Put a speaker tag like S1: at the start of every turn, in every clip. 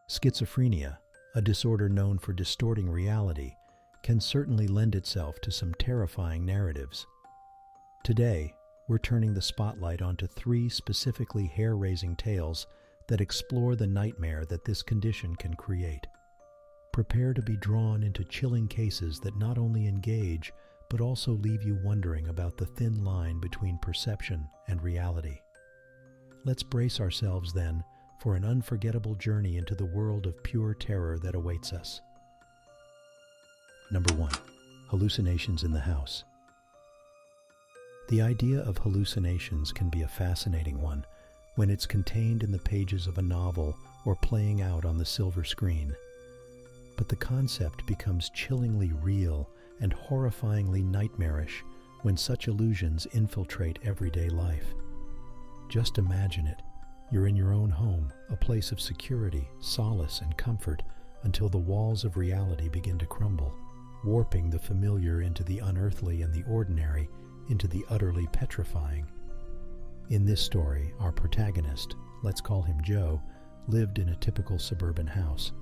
S1: Schizophrenia, a disorder known for distorting reality, can certainly lend itself to some terrifying narratives. Today, we're turning the spotlight onto three specifically hair-raising tales that explore the nightmare that this condition can create. Prepare to be drawn into chilling cases that not only engage, but also leave you wondering about the thin line between perception and reality. Let's brace ourselves, then, for an unforgettable journey into the world of pure terror that awaits us. Number 1. Hallucinations in the house. The idea of hallucinations can be a fascinating one when it's contained in the pages of a novel or playing out on the silver screen. But the concept becomes chillingly real and horrifyingly nightmarish when such illusions infiltrate everyday life. Just imagine it. You're in your own home, a place of security, solace, and comfort, until the walls of reality begin to crumble, warping the familiar into the unearthly and the ordinary into the utterly petrifying. In this story, our protagonist, let's call him Joe, lived in a typical suburban house.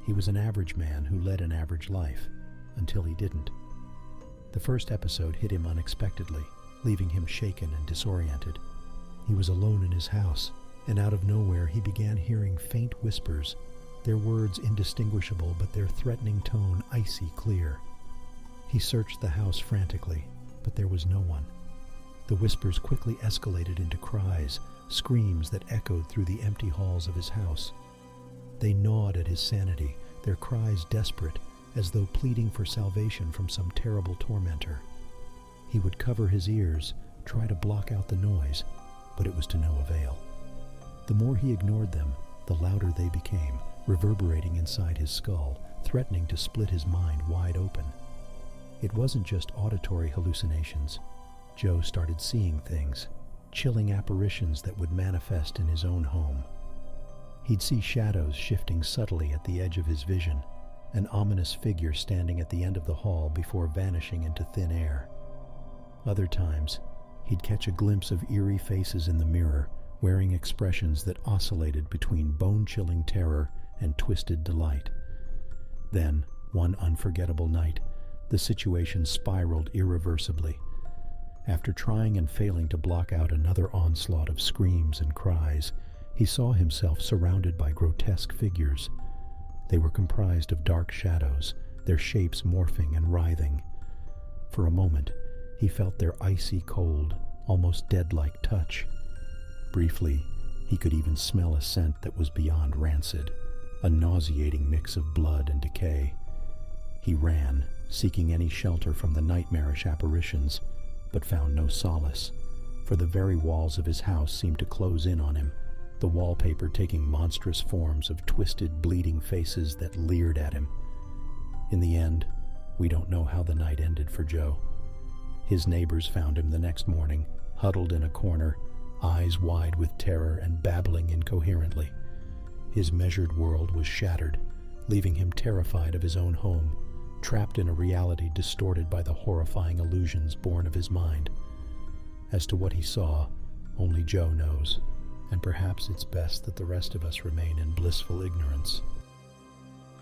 S1: He was an average man who led an average life, until he didn't. The first episode hit him unexpectedly, leaving him shaken and disoriented. He was alone in his house, and out of nowhere he began hearing faint whispers, their words indistinguishable but their threatening tone icy clear. He searched the house frantically, but there was no one. The whispers quickly escalated into cries, screams that echoed through the empty halls of his house. They gnawed at his sanity, their cries desperate, as though pleading for salvation from some terrible tormentor. He would cover his ears, try to block out the noise, but it was to no avail. The more he ignored them, the louder they became, reverberating inside his skull, threatening to split his mind wide open. It wasn't just auditory hallucinations. Joe started seeing things, chilling apparitions that would manifest in his own home. He'd see shadows shifting subtly at the edge of his vision, an ominous figure standing at the end of the hall before vanishing into thin air. Other times, he'd catch a glimpse of eerie faces in the mirror, wearing expressions that oscillated between bone-chilling terror and twisted delight. Then, one unforgettable night, the situation spiraled irreversibly. After trying and failing to block out another onslaught of screams and cries, he saw himself surrounded by grotesque figures. They were comprised of dark shadows, their shapes morphing and writhing. For a moment, he felt their icy cold, almost dead-like touch. Briefly, he could even smell a scent that was beyond rancid, a nauseating mix of blood and decay. He ran, seeking any shelter from the nightmarish apparitions, but found no solace, for the very walls of his house seemed to close in on him, the wallpaper taking monstrous forms of twisted, bleeding faces that leered at him. In the end, we don't know how the night ended for Joe. His neighbors found him the next morning, huddled in a corner, eyes wide with terror and babbling incoherently. His measured world was shattered, leaving him terrified of his own home, trapped in a reality distorted by the horrifying illusions born of his mind. As to what he saw, only Joe knows, and perhaps it's best that the rest of us remain in blissful ignorance.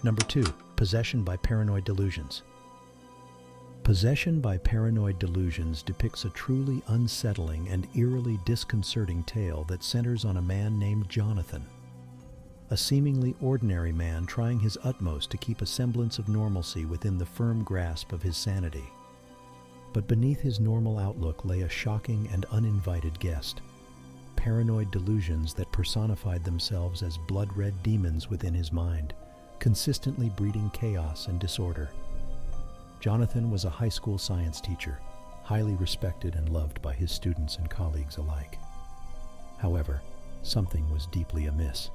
S1: Number 2. Possession by paranoid delusions. Possession by paranoid delusions depicts a truly unsettling and eerily disconcerting tale that centers on a man named Jonathan, a seemingly ordinary man trying his utmost to keep a semblance of normalcy within the firm grasp of his sanity. But beneath his normal outlook lay a shocking and uninvited guest, paranoid delusions that personified themselves as blood-red demons within his mind, consistently breeding chaos and disorder. Jonathan was a high school science teacher, highly respected and loved by his students and colleagues alike. However, something was deeply amiss.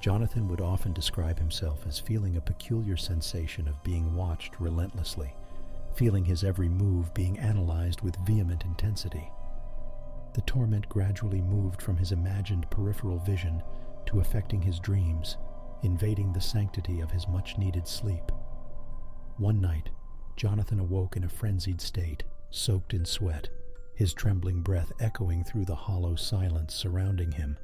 S1: Jonathan would often describe himself as feeling a peculiar sensation of being watched relentlessly, feeling his every move being analyzed with vehement intensity. The torment gradually moved from his imagined peripheral vision to affecting his dreams, invading the sanctity of his much-needed sleep. One night, Jonathan awoke in a frenzied state, soaked in sweat, his trembling breath echoing through the hollow silence surrounding him.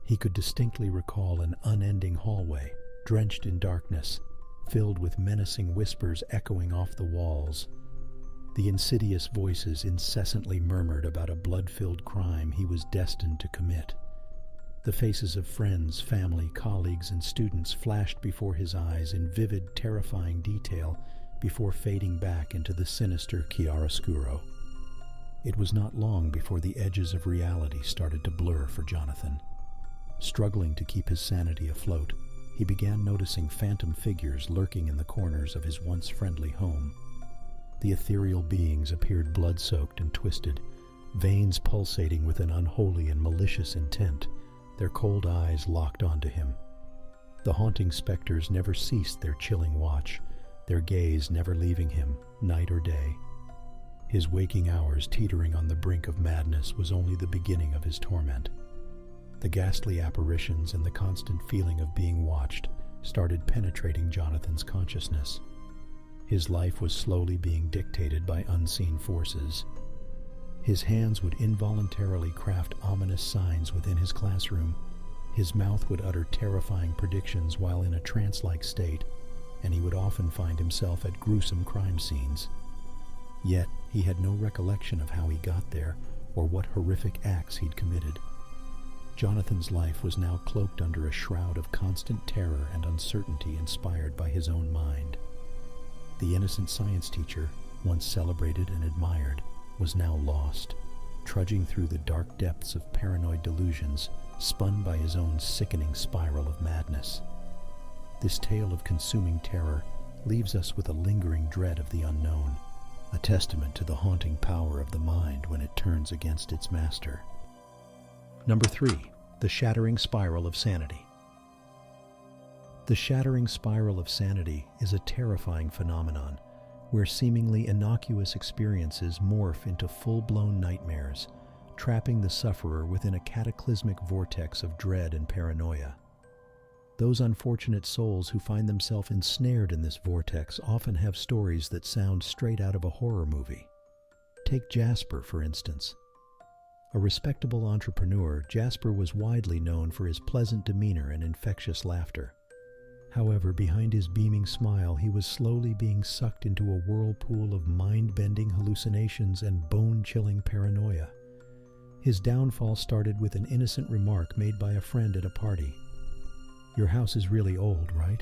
S1: He could distinctly recall an unending hallway, drenched in darkness, filled with menacing whispers echoing off the walls. The insidious voices incessantly murmured about a blood-filled crime he was destined to commit. The faces of friends, family, colleagues, and students flashed before his eyes in vivid, terrifying detail before fading back into the sinister chiaroscuro. It was not long before the edges of reality started to blur for Jonathan. Struggling to keep his sanity afloat, he began noticing phantom figures lurking in the corners of his once friendly home. The ethereal beings appeared blood-soaked and twisted, veins pulsating with an unholy and malicious intent, their cold eyes locked onto him. The haunting specters never ceased their chilling watch, their gaze never leaving him, night or day. His waking hours teetering on the brink of madness was only the beginning of his torment. The ghastly apparitions and the constant feeling of being watched started penetrating Jonathan's consciousness. His life was slowly being dictated by unseen forces. His hands would involuntarily craft ominous signs within his classroom. His mouth would utter terrifying predictions while in a trance-like state, and he would often find himself at gruesome crime scenes. Yet, he had no recollection of how he got there or what horrific acts he'd committed. Jonathan's life was now cloaked under a shroud of constant terror and uncertainty inspired by his own mind. The innocent science teacher, once celebrated and admired, was now lost, trudging through the dark depths of paranoid delusions, spun by his own sickening spiral of madness. This tale of consuming terror leaves us with a lingering dread of the unknown, a testament to the haunting power of the mind when it turns against its master. Number 3. The Shattering Spiral of Sanity. The shattering spiral of sanity is a terrifying phenomenon where seemingly innocuous experiences morph into full-blown nightmares, trapping the sufferer within a cataclysmic vortex of dread and paranoia. Those unfortunate souls who find themselves ensnared in this vortex often have stories that sound straight out of a horror movie. Take Jasper, for instance. A respectable entrepreneur, Jasper was widely known for his pleasant demeanor and infectious laughter. However, behind his beaming smile, he was slowly being sucked into a whirlpool of mind-bending hallucinations and bone-chilling paranoia. His downfall started with an innocent remark made by a friend at a party. "Your house is really old, right?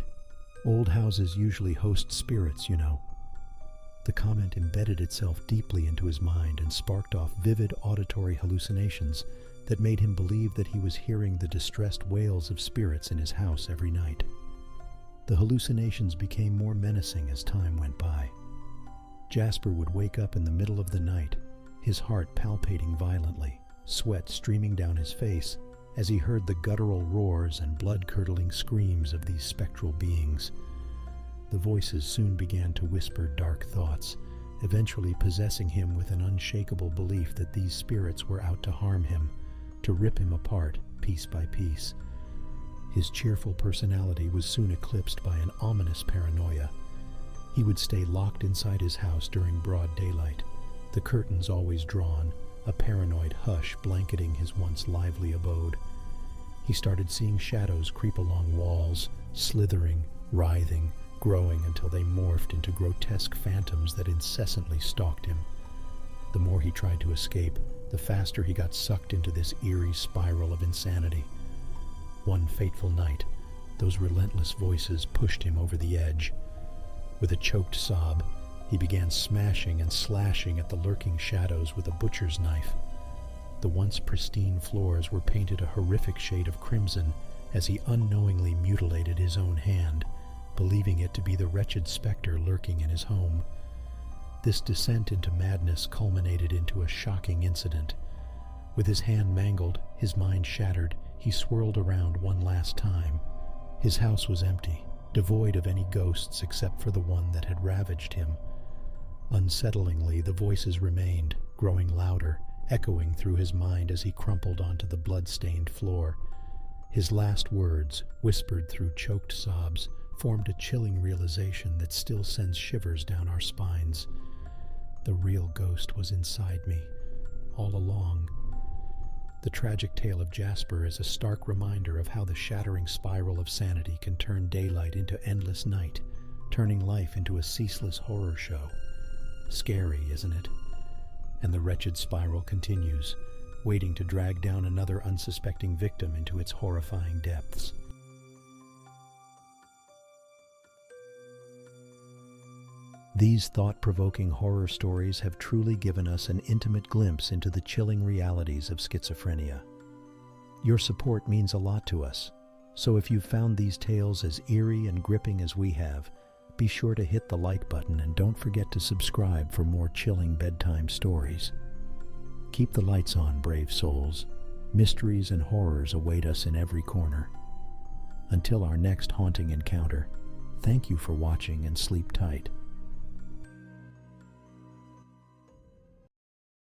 S1: Old houses usually host spirits, you know." The comment embedded itself deeply into his mind and sparked off vivid auditory hallucinations that made him believe that he was hearing the distressed wails of spirits in his house every night. The hallucinations became more menacing as time went by. Jasper would wake up in the middle of the night, his heart palpitating violently, sweat streaming down his face as he heard the guttural roars and blood-curdling screams of these spectral beings. The voices soon began to whisper dark thoughts, eventually possessing him with an unshakable belief that these spirits were out to harm him, to rip him apart piece by piece. His cheerful personality was soon eclipsed by an ominous paranoia. He would stay locked inside his house during broad daylight, the curtains always drawn, a paranoid hush blanketing his once lively abode. He started seeing shadows creep along walls, slithering, writhing, growing until they morphed into grotesque phantoms that incessantly stalked him. The more he tried to escape, the faster he got sucked into this eerie spiral of insanity. One fateful night, those relentless voices pushed him over the edge. With a choked sob, he began smashing and slashing at the lurking shadows with a butcher's knife. The once pristine floors were painted a horrific shade of crimson as he unknowingly mutilated his own hand, believing it to be the wretched specter lurking in his home. This descent into madness culminated into a shocking incident. With his hand mangled, his mind shattered, he swirled around one last time. His house was empty, devoid of any ghosts except for the one that had ravaged him. Unsettlingly, the voices remained, growing louder, echoing through his mind as he crumpled onto the blood-stained floor. His last words, whispered through choked sobs, formed a chilling realization that still sends shivers down our spines. The real ghost was inside me, all along. The tragic tale of Jasper is a stark reminder of how the shattering spiral of sanity can turn daylight into endless night, turning life into a ceaseless horror show. Scary, isn't it? And the wretched spiral continues, waiting to drag down another unsuspecting victim into its horrifying depths. These thought-provoking horror stories have truly given us an intimate glimpse into the chilling realities of schizophrenia. Your support means a lot to us, so if you've found these tales as eerie and gripping as we have, be sure to hit the like button and don't forget to subscribe for more chilling bedtime stories. Keep the lights on, brave souls. Mysteries and horrors await us in every corner. Until our next haunting encounter, thank you for watching and sleep tight.